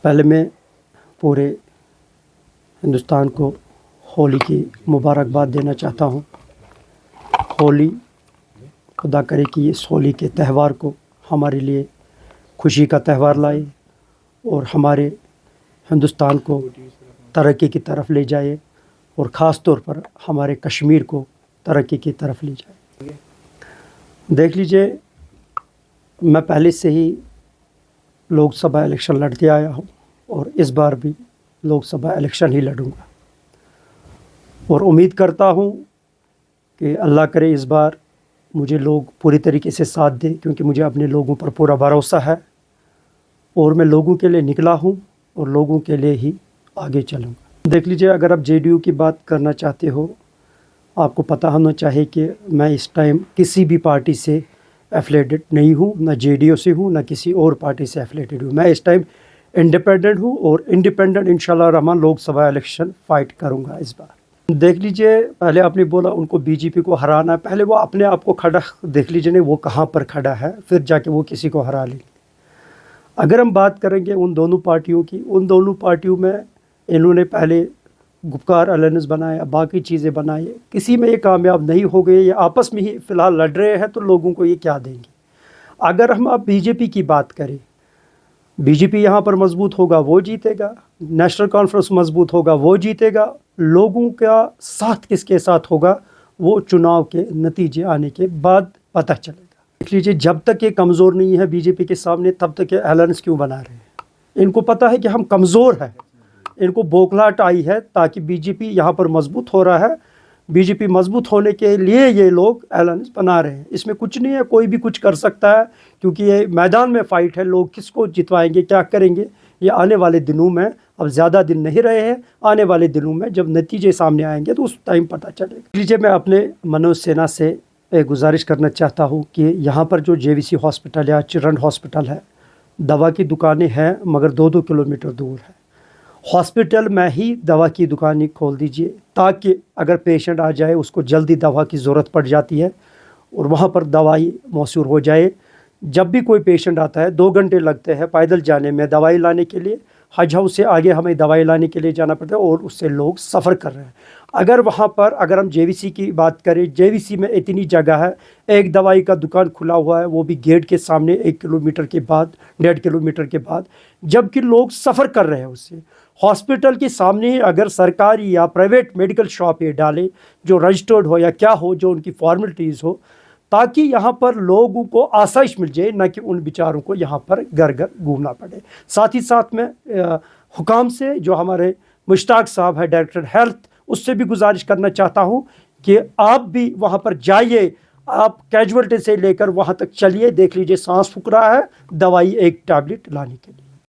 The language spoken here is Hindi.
पहले मैं पूरे हिंदुस्तान को होली की मुबारकबाद देना चाहता हूँ। होली, खुदा करे कि इस होली के त्यौहार को हमारे लिए खुशी का त्यौहार लाए और हमारे हिंदुस्तान को तरक्की की तरफ ले जाए और ख़ास तौर पर हमारे कश्मीर को तरक्की की तरफ ले जाए। देख लीजिए, मैं पहले से ही लोकसभा इलेक्शन लड़ते आया हूँ और इस बार भी लोकसभा इलेक्शन ही लड़ूंगा और उम्मीद करता हूँ कि अल्लाह करे इस बार मुझे लोग पूरी तरीके से साथ दें, क्योंकि मुझे अपने लोगों पर पूरा भरोसा है और मैं लोगों के लिए निकला हूँ और लोगों के लिए ही आगे चलूँगा। देख लीजिए, अगर आप जेडीयू की बात करना चाहते हो, आपको पता होना चाहिए कि मैं इस टाइम किसी भी पार्टी से एफिलेटेड नहीं हूँ, ना जेडीयू से हूँ, ना किसी और पार्टी से एफिलेटेड हूँ। मैं इस टाइम इंडिपेंडेंट हूँ और इंडिपेंडेंट इंशाल्लाह रहमान लोकसभा इलेक्शन फ़ाइट करूँगा इस बार। देख लीजिए, पहले आपने बोला उनको बीजेपी को हराना है, पहले वो अपने आप को खड़ा देख लीजिए नहीं वो कहाँ पर खड़ा है, फिर जाके वो किसी को हरा लेंगे। अगर हम बात करेंगे उन दोनों पार्टियों की, उन दोनों पार्टियों में इन्होंने पहले गुपकार अलायंस बनाया, बाकी चीज़ें बनाई, किसी में ये कामयाब नहीं हो गए, ये आपस में ही फ़िलहाल लड़ रहे हैं, तो लोगों को ये क्या देंगे। अगर हम अब बीजेपी की बात करें, बीजेपी यहाँ पर मजबूत होगा वो जीतेगा, नेशनल कॉन्फ्रेंस मजबूत होगा वो जीतेगा, लोगों का साथ किसके साथ होगा वो चुनाव के नतीजे आने के बाद पता चलेगा। देख लीजिए, जब तक ये कमज़ोर नहीं है बीजेपी के सामने, तब तक ये अलायंस क्यों बना रहे हैं। इनको पता है कि हम कमज़ोर हैं, इनको बौखलाहट आई है ताकि बीजेपी यहाँ पर मजबूत हो रहा है, बीजेपी मजबूत होने के लिए ये लोग अलायंस बना रहे हैं। इसमें कुछ नहीं है, कोई भी कुछ कर सकता है, क्योंकि ये मैदान में फ़ाइट है। लोग किसको जितवाएंगे, क्या करेंगे, ये आने वाले दिनों में, अब ज़्यादा दिन नहीं रहे हैं, आने वाले दिनों में जब नतीजे सामने आएंगे तो उस टाइम पता चलेगा। लीजिए, मैं अपने मनोज सिन्हा से गुजारिश करना चाहता हूँ कि यहाँ पर जो जेवीसी हॉस्पिटल या चिल्ड्रन हॉस्पिटल है, दवा की दुकानें हैं मगर 2-2 किलोमीटर दूर है। हॉस्पिटल में ही दवा की दुकानें खोल दीजिए, ताकि अगर पेशेंट आ जाए उसको जल्दी दवा की ज़रूरत पड़ जाती है और वहाँ पर दवाई मौसूर हो जाए। जब भी कोई पेशेंट आता है 2 घंटे लगते हैं पैदल जाने में दवाई लाने के लिए, हज हाउस से आगे हमें दवाई लाने के लिए जाना पड़ता है और उससे लोग सफ़र कर रहे हैं। अगर वहाँ पर अगर हम जेवीसी की बात करें, जेवीसी में इतनी जगह है, एक दवाई का दुकान खुला हुआ है वो भी गेट के सामने 1 किलोमीटर के बाद, 1.5 किलोमीटर के बाद, जबकि लोग सफ़र कर रहे हैं उससे। हॉस्पिटल के सामने अगर सरकारी या प्राइवेट मेडिकल शॉप ये डाले जो रजिस्टर्ड हो या क्या हो, जो उनकी फॉर्मेलिटीज़ हो, ताकि यहाँ पर लोगों को आसाइश मिल जाए, ना कि उन बेचारों को यहाँ पर घर घर घूमना पड़े। साथ ही साथ में हुकाम से जो हमारे मुश्ताक साहब है डायरेक्टर हेल्थ, उससे भी गुजारिश करना चाहता हूँ कि आप भी वहाँ पर जाइए, आप कैजुअल्टी से लेकर वहाँ तक चलिए, देख लीजिए सांस फूक रहा है, दवाई 1 टैबलेट लाने के लिए।